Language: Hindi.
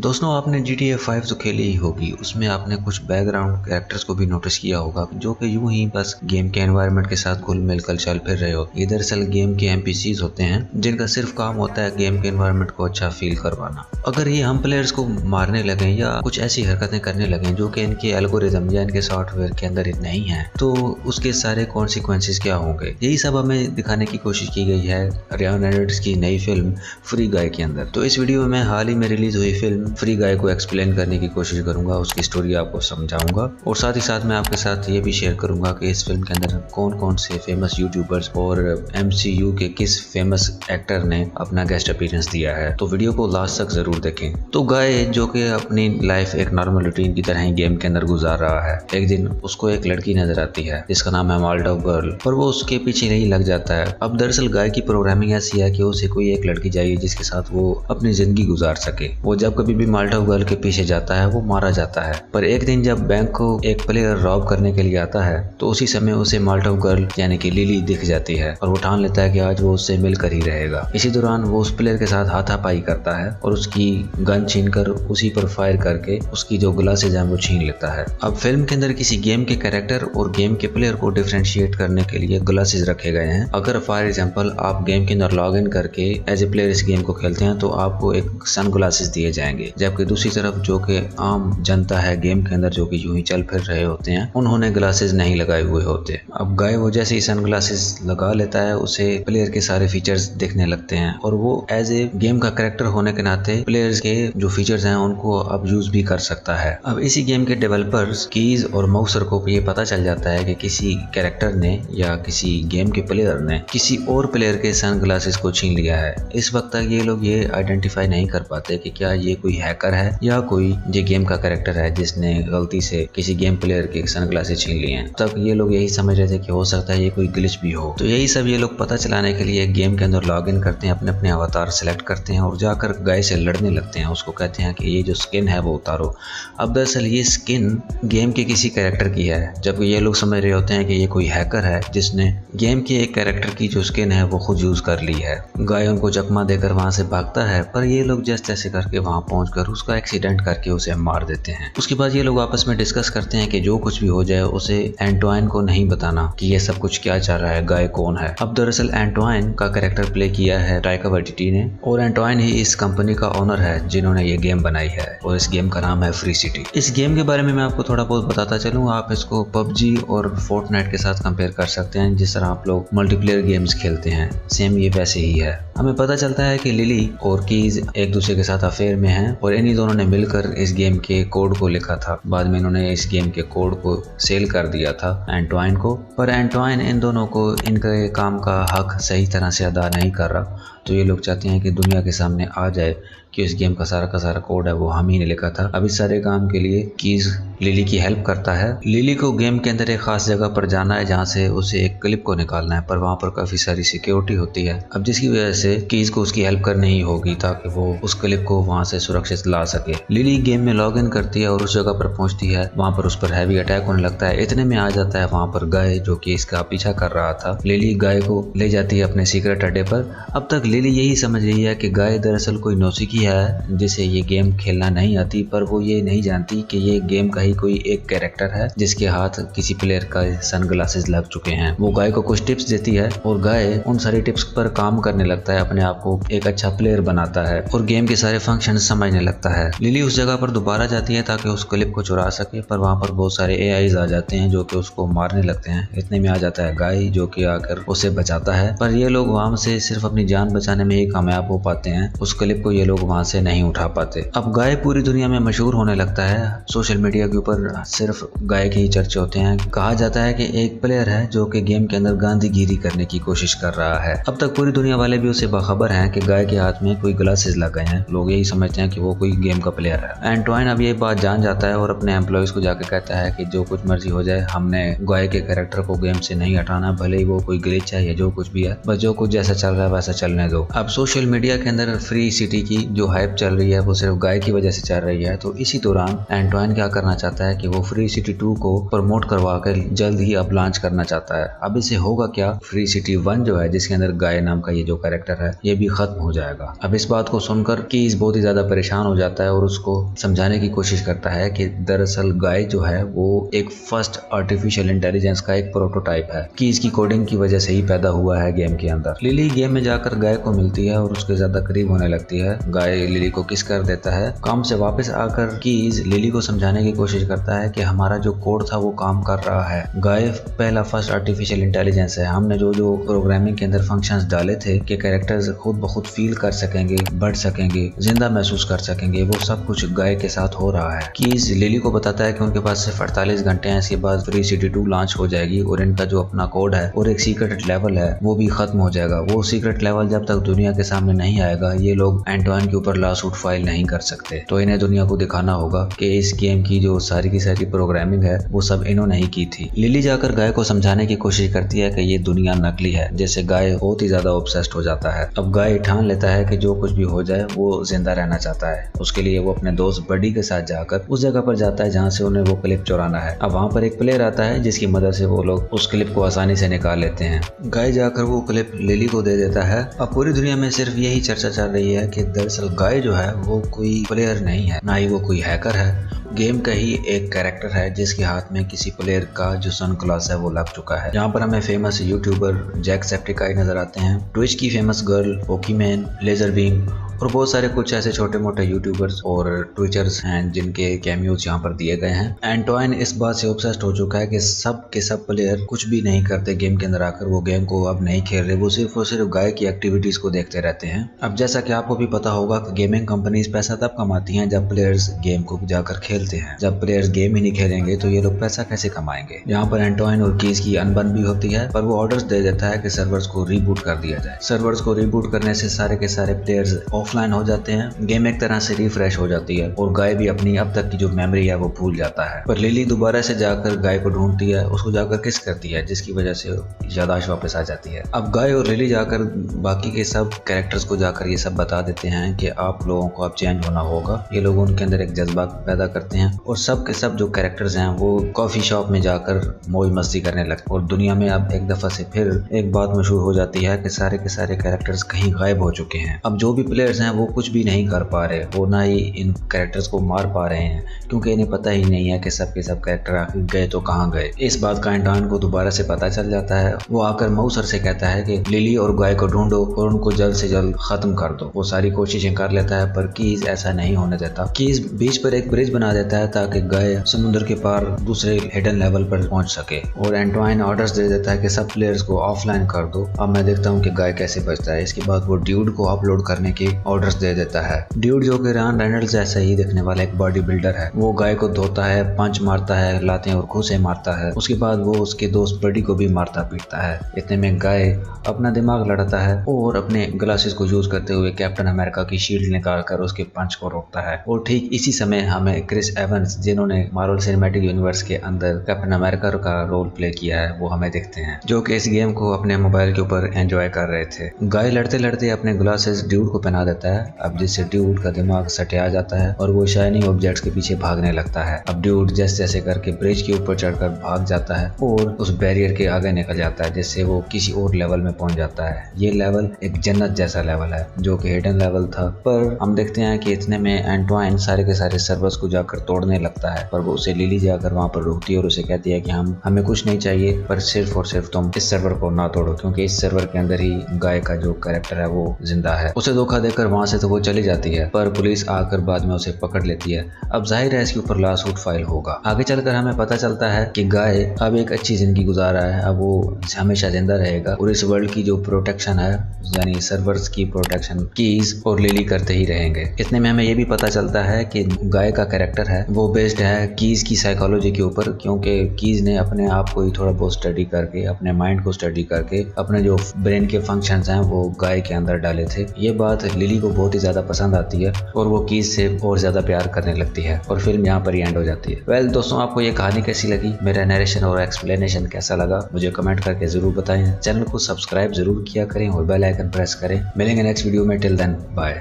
दोस्तों आपने GTA 5 तो खेली ही होगी। उसमें आपने कुछ बैकग्राउंड कैरेक्टर्स को भी नोटिस किया होगा जो कि यूं ही बस गेम के एनवायरनमेंट के साथ घुल मिल कर चल फिर रहे हो। ये दरअसल गेम के NPCs होते हैं जिनका सिर्फ काम होता है गेम के एनवायरनमेंट को अच्छा फील करवाना। अगर ये हम प्लेयर्स को मारने लगे या कुछ ऐसी हरकतें करने लगे जो कि इनके एल्गोरिथम या इनके सॉफ्टवेयर के अंदर नहीं है, तो उसके सारे कॉन्सिक्वेंसेस क्या होंगे, यही सब हमें दिखाने की कोशिश की गई है रायन रेनॉल्ड्स की नई फिल्म फ्री गाय के अंदर। तो इस वीडियो में हाल ही में रिलीज हुई फिल्म फ्री गाय को एक्सप्लेन करने की कोशिश करूंगा, उसकी स्टोरी आपको समझाऊंगा और साथ ही साथ मैं आपके साथ ये भी शेयर करूंगा कि इस फिल्म के अंदर कौन कौन से फेमस यूट्यूबर्स और MCU के किस फेमस एक्टर ने अपना गेस्ट अपीयरेंस दिया है। तो वीडियो को लास्ट तक जरूर देखें। तो गाय जो कि अपनी लाइफ एक नॉर्मल रूटीन की तरह ही गेम के अंदर गुजार रहा है, एक दिन उसको एक लड़की नजर आती है जिसका नाम है माल्डव गर्ल, पर वो उसके पीछे नहीं लग जाता है। अब दरअसल गाय की प्रोग्रामिंग ऐसी है कि उसे कोई एक लड़की चाहिए जिसके साथ वो अपनी जिंदगी गुजार सके। वो जब कभी भी माल्डव गर्ल के पीछे जाता है वो मारा जाता है। पर एक दिन जब बैंक को एक प्लेयर रॉब करने के लिए आता है तो उसी समय उसे माल्डव गर्ल यानी कि लिली दिख जाती है और वो ठान लेता है कि आज वो उससे मिलकर ही रहेगा। इसी दौरान वो उस प्लेयर के साथ हाथापाई करता है और उसकी गन छीनकर उसी पर फायर करके उसकी जो ग्लासेज है वो छीन लेता है। अब फिल्म के अंदर किसी गेम के कैरेक्टर और गेम के प्लेयर को डिफरेंशिएट करने के लिए ग्लासेज रखे गए हैं। अगर फॉर एग्जांपल आप गेम के अंदर लॉग इन करके एज ए प्लेयर इस गेम को खेलते हैं तो आपको एक सन ग्लासेस दिए जाएंगे, जबकि दूसरी तरफ जो कि आम जनता है गेम के अंदर जो कि यूं ही चल फिर रहे होते हैं उन्होंने ग्लासेस नहीं लगाए हुए होते। अब गाय वो जैसे ही सन ग्लासेस लगा लेता है उसे प्लेयर के सारे फीचर्स दिखने लगते हैं और वो एज ए गेम का कैरेक्टर होने के नाते प्लेयर्स के जो फीचर्स हैं उनको अब यूज भी कर सकता है। अब इसी गेम के डेवलपर्स कीज और माउसर को ये पता चल जाता है कि किसी कैरेक्टर ने या किसी गेम के प्लेयर ने किसी और प्लेयर के सन ग्लासेस को छीन लिया है। इस वक्त तक ये लोग ये आइडेंटिफाई नहीं कर पाते कि क्या ये कोई हैकर है या कोई ये गेम का कैरेक्टर है जिसने गलती से किसी गेम प्लेयर के सनग्लासेस छीन लिए हैं। तब ये लोग यही समझ रहे थे कि हो सकता है ये कोई ग्लिच भी हो। तो यही सब ये लोग पता चलाने के लिए गेम के अंदर लॉग इन करते हैं, अपने अपने अवतार सेलेक्ट करते हैं और जाकर गाय से लड़ने लगते हैं। उसको कहते हैं कि ये जो स्किन है वो उतारो। अब दरअसल ये स्किन गेम के किसी कैरेक्टर की है, जबकि ये लोग समझ रहे होते हैं कि ये कोई हैकर है जिसने गेम के एक कैरेक्टर की जो स्किन है वो खुद यूज कर ली है। गाय उनको चकमा देकर वहां से भागता है, पर ये लोग जैसे तैसे करके वहां पहुंचकर उसका एक्सीडेंट करके उसे मार देते हैं। उसके बाद ये लोग आपस में डिस्कस करते हैं कि जो कुछ भी हो जाए उसे एंटवाइन को नहीं बताना कि ये सब कुछ क्या चल रहा है, गाय कौन है। अब दरअसल एंटवाइन का कैरेक्टर प्ले किया है टाइका वाइटिटी ने और एंटवाइन ही इस कंपनी का ओनर है जिन्होंने ये गेम बनाई है और इस गेम का नाम है फ्री सिटी। इस गेम के बारे में मैं आपको थोड़ा बहुत बताता चलूँ। आप इसको PUBG और फोर्टनाइट के साथ कंपेयर कर सकते हैं। जिस तरह आप लोग मल्टीप्लेयर गेम्स खेलते हैं सेम ये वैसे ही है। हमें पता चलता है कि लिली और कीज एक दूसरे के साथ अफेयर में हैं और इन्हीं दोनों ने मिलकर इस गेम के कोड को लिखा था। बाद में इन्होंने इस गेम के कोड को सेल कर दिया था एंटवाइन को, पर एंटवाइन इन दोनों को इनके काम का हक सही तरह से अदा नहीं कर रहा। तो ये लोग चाहते हैं कि दुनिया के सामने आ जाए कि इस गेम का सारा कोड है वो हम ही ने लिखा था। अब इस सारे काम के लिए कीज लिली की हेल्प करता है। लिली को गेम के अंदर एक खास जगह पर जाना है जहाँ से उसे एक क्लिप को निकालना है, पर वहाँ पर काफी सारी सिक्योरिटी होती है। अब जिसकी वजह से कीज को उसकी हेल्प करनी ही होगी ताकि वो उस क्लिप को वहाँ से सुरक्षित ला सके। लिली गेम में लॉग इन करती है और उस जगह पर पहुंचती है। वहाँ पर उस पर हैवी अटैक होने लगता है। इतने में आ जाता है वहाँ पर गाय जो कि इसका पीछा कर रहा था। लिली गाय को ले जाती है अपने सीक्रेट अड्डे पर। अब तक लिली यही समझ रही है कि गाय दरअसल कोई नौसिखी है जिसे ये गेम खेलना नहीं आती, पर वो ये नहीं जानती कि ये गेम का ही कोई एक कैरेक्टर है जिसके हाथ किसी प्लेयर का सनग्लासेस लग चुके हैं। वो गाय को कुछ टिप्स देती है और गाय उन सारी टिप्स पर काम करने लगता है, अपने आप को एक अच्छा प्लेयर बनाता है और गेम के सारे फंक्शन समझने लगता है। लिली उस जगह पर दोबारा जाती है ताकि उस क्लिप को चुरा सके, पर वहाँ पर बहुत सारे AIs आ जाते हैं जो कि उसको मारने लगते हैं। इतने में आ जाता है गाय जो कि आकर उसे बचाता है, पर ये लोग वहाँ से सिर्फ अपनी जान बचाने में ही कामयाब हो पाते हैं। उस क्लिप को ये लोग वहाँ से नहीं उठा पाते। अब गाय पूरी दुनिया में मशहूर होने लगता है। सोशल मीडिया के ऊपर सिर्फ गाय के ही चर्चे होते हैं। कहा जाता है कि एक प्लेयर है जो कि गेम के अंदर गांधीगिरी करने की कोशिश कर रहा है। अब तक पूरी दुनिया वाले भी उसे बाखबर हैं कि गाय के हाथ में कोई ग्लासेस लग गए हैं। लोग यही समझते हैं कि वो कोई गेम का प्लेयर है। एंटवाइन अब ये बात जान जाता है और अपने एम्प्लॉयज को जाकर कहता है कि जो कुछ मर्जी हो जाए हमने गाय के कैरेक्टर को गेम से नहीं हटाना, भले ही वो कोई ग्लिच है या जो कुछ भी है, बस जो कुछ जैसा चल रहा है वैसा चलने दो। अब सोशल मीडिया के अंदर फ्री सिटी की जो हाइप चल रही है वो सिर्फ गाय की वजह से चल रही है। तो इसी दौरान एंटवाइन क्या करना चाहता है कि वो फ्री सिटी 2 को प्रमोट करवा कर जल्द ही अब लॉन्च करना चाहता है। अब इसे होगा क्या, फ्री सिटी 1 जो है जिसके अंदर गाय नाम का ये जो कैरेक्टर है ये भी खत्म हो जाएगा। अब इस बात को सुनकर कीज बहुत ही ज्यादा परेशान हो जाता है और उसको समझाने की कोशिश करता है कि दरअसल गाय जो है वो एक फर्स्ट आर्टिफिशियल इंटेलिजेंस का एक प्रोटोटाइप है, कीज की कोडिंग की वजह से ही पैदा हुआ है गेम के अंदर। लिली गेम में जाकर गाय को मिलती है और उसके ज्यादा करीब होने लगती है। गाय लिली को किस कर देता है। काम से वापस आकर कीज लिली को समझाने की कोशिश करता है कि हमारा जो कोड था वो काम कर रहा है। गाय पहला फर्स्ट आर्टिफिशियल इंटेलिजेंस है। हमने जो जो प्रोग्रामिंग के अंदर फंक्शंस डाले थे कि कैरेक्टर्स खुद ब खुद फील कर सकेंगे, बढ़ सकेंगे, जिंदा महसूस कर सकेंगे, वो सब कुछ गाय के साथ हो रहा है। कीज लिली को बताता है कि उनके पास सिर्फ 48 घंटे हैं, इसके बाद फ्री सिटी 2 लॉन्च हो जाएगी और इनका जो अपना कोड है और एक सीक्रेट लेवल है वो भी खत्म हो जाएगा। वो सीक्रेट लेवल जब तक दुनिया के सामने नहीं आएगा ये लोग एंटवाइन के ऊपर लॉसूट फाइल नहीं कर सकते। तो इन्हें दुनिया को दिखाना होगा कि इस गेम की जो सारी की सारी प्रोग्रामिंग है वो सब इन्होंने ही की थी। लिली जाकर गाय को समझाने की कोशिश करती है कि ये दुनिया नकली है, जैसे गाय बहुत ही ज्यादा ऑब्सेस्ड हो जाता है। अब गाय ठान लेता है कि जो कुछ भी हो जाए वो जिंदा रहना चाहता है। उसके लिए वो अपने दोस्त बडी के साथ जाकर उस जगह पर जाता है जहाँ से उन्हें वो क्लिप चुराना है। अब वहाँ पर एक प्लेयर आता है जिसकी मदद से वो लोग उस क्लिप को आसानी से निकाल लेते हैं। गाय जाकर वो क्लिप लिली को दे देता है। अब पूरी दुनिया में सिर्फ यही चर्चा चल रही है कि दरअसल गाय जो है वो कोई प्लेयर नहीं है, ना ही वो कोई हैकर है, गेम का ही एक कैरेक्टर है जिसके हाथ में किसी प्लेयर का जो सन ग्लास है वो लग चुका है। यहाँ पर हमें फेमस यूट्यूबर जैक्सेप्टिकाई नजर आते हैं, ट्विच की फेमस गर्ल, पोकीमैन, लेजर बीम और बहुत सारे कुछ ऐसे छोटे मोटे यूट्यूबर्स और ट्विचर्स हैं जिनके कैमियोज यहाँ पर दिए गए हैं। एंटवाइन इस बात से ऑब्सेस्ड हो चुका है कि सब के सब प्लेयर कुछ भी नहीं करते गेम के अंदर आकर, वो गेम को अब नहीं खेल रहे, वो सिर्फ और सिर्फ गाय की एक्टिविटीज को देखते रहते हैं। अब जैसा कि आपको भी पता होगा कि गेमिंग कंपनीज पैसा तब कमाती हैं जब प्लेयर्स गेम को जाकर खेलते हैं। जब प्लेयर्स गेम ही नहीं खेलेंगे तो ये लोग पैसा कैसे कमाएंगे। यहाँ पर एंटवाइन और कीज की अनबन भी होती है, पर वो ऑर्डर्स दे देता है कि सर्वर्स को रीबूट कर दिया जाए। सर्वर्स को रीबूट करने से सारे के सारे प्लेयर्स ऑफलाइन हो जाते हैं, गेम एक तरह से रिफ्रेश हो जाती है और गाय भी अपनी अब तक की जो मेमोरी है वो भूल जाता है। पर लिली दोबारा से जाकर गाय को ढूंढती है, उसको जाकर किस करती है जिसकी वजह से याददाश्त वापस आ जाती है। अब गाय और लिली जाकर बाकी के सब कैरेक्टर्स को जाकर ये सब बता देते हैं कि आप लोगों को अब चेंज होना होगा। ये लोग उनके अंदर एक जज्बा पैदा करते हैं और सब के सब जो कैरेक्टर्स हैं वो कॉफी शॉप में जाकर मौज मस्ती करने लगते। और दुनिया में अब एक दफा से फिर एक बात मशहूर हो जाती है कि सारे के सारे कैरेक्टर्स कहीं गायब हो चुके हैं। अब जो भी प्लेयर्स हैं वो कुछ भी नहीं कर पा रहे, वो ना ही इन कैरेक्टर्स को मार पा रहे हैं क्योंकि इन्हें पता ही नहीं है कि सब के सब कैरेक्टर आखिर गए तो कहाँ गए। इस बात का एंटवाइन को दोबारा से पता चल जाता है। वो आकर माउसर से कहता है कि लिली और गाय को ढूंढो और उनको जल्द से जल्द खत्म कर दो। वो सारी कोशिशें कर लेता है पर कीज ऐसा नहीं होने देता। कीज बीच पर एक ब्रिज बना देता है ताकि गाय समुद्र के पार दूसरे हिडन लेवल पर पहुंच सके और एंटवाइन ऑर्डर्स दे देता है कि सब प्लेयर्स को ऑफलाइन कर दो। अब मैं देखता हूँ कि गाय कैसे बचता है। इसके बाद वो ड्यूड को अपलोड करने के ऑर्डर्स दे देता है। ड्यूड जो कि रायन रेनॉल्ड्स जैसा ही दिखने वाला एक बॉडी बिल्डर है, वो गाय को धोता है, पंच मारता है, लातें और घूंसे मारता है। उसके बाद वो उसके दोस्त बडी को भी मारता पीटता है। इतने में गाय अपना दिमाग लड़ाता है और अपने ग्लासेस को यूज करते हुए कैप्टन अमेरिका की शील्ड निकालकर उसके पंच को रोकता है। और ठीक इसी समय हमें क्रिस एवंस, जिन्होंने मार्वल सिनेमैटिक यूनिवर्स के अंदर कैप्टन अमेरिका का रोल प्ले किया है, वो हमें दिखते हैं, जो कि इस गेम को अपने मोबाइल के ऊपर एंजॉय कर रहे थे। गाय लड़ते लड़ते अपने ग्लासेस ड्यूड को पहना देता है। अब जिससे ड्यूड का दिमाग सटिया जाता है और वो शाइनिंग ऑब्जेक्ट्स के पीछे भागने लगता है। अब ड्यूड जैसे जैसे करके ब्रिज के ऊपर चढ़कर भाग जाता है और उस बैरियर के आगे निकल जाता है, जिससे वो किसी और लेवल में पहुंच जाता है। ये लेवल एक जन्नत जैसा लेवल है जो कि हिडन लेवल था। पर हम देखते हैं कि इतने में एंटवाइन सारे के सारे सर्वर्स को जाकर तोड़ने लगता है, पर वो उसे लिली जाकर वहां पर रोकती है और उसे कहती है कि हमें कुछ नहीं चाहिए, पर सिर्फ और सिर्फ तुम इस सर्वर को ना तोड़ो, क्योंकि इस सर्वर के अंदर ही गाय का जो कैरेक्टर है वो जिंदा है। उसे धोखा देकर वहां से तो वो चली जाती है, पर पुलिस आकर बाद में उसे पकड़ लेती है। अब जाहिर है इसके ऊपर लॉसूट फाइल होगा। आगे चलकर हमें पता चलता है कि गाय अब एक अच्छी जिंदगी गुजार रहा है, अब वो हमेशा जिंदा रहेगा और इस वर्ल्ड की जो प्रोटेक्शन है, यानी सर्वर्स की प्रोटेक्शन कीज और लिली करते ही रहेंगे। इतने में हमें ये भी पता चलता है कि गाय का कैरेक्टर है वो बेस्ड है कीज की साइकोलॉजी के ऊपर, क्योंकि कीज ने अपने आप को ही थोड़ा बहुत स्टडी करके, अपने माइंड को स्टडी करके अपने जो ब्रेन के फंक्शंस हैं वो गाय के अंदर डाले थे। ये बात लिली केली को बहुत ही ज्यादा पसंद आती है और वो कीज से और ज्यादा प्यार करने लगती है और फिल्म यहाँ पर ही एंड हो जाती है। वेल दोस्तों, आपको ये कहानी कैसी लगी, मेरा नरेशन और एक्सप्लेनेशन कैसा लगा, मुझे कमेंट करके जरूर बताएं। चैनल को सब्सक्राइब जरूर किया करें और बेल आइकन प्रेस करें। मिलेंगे नेक्स्ट वीडियो में। Till then bye.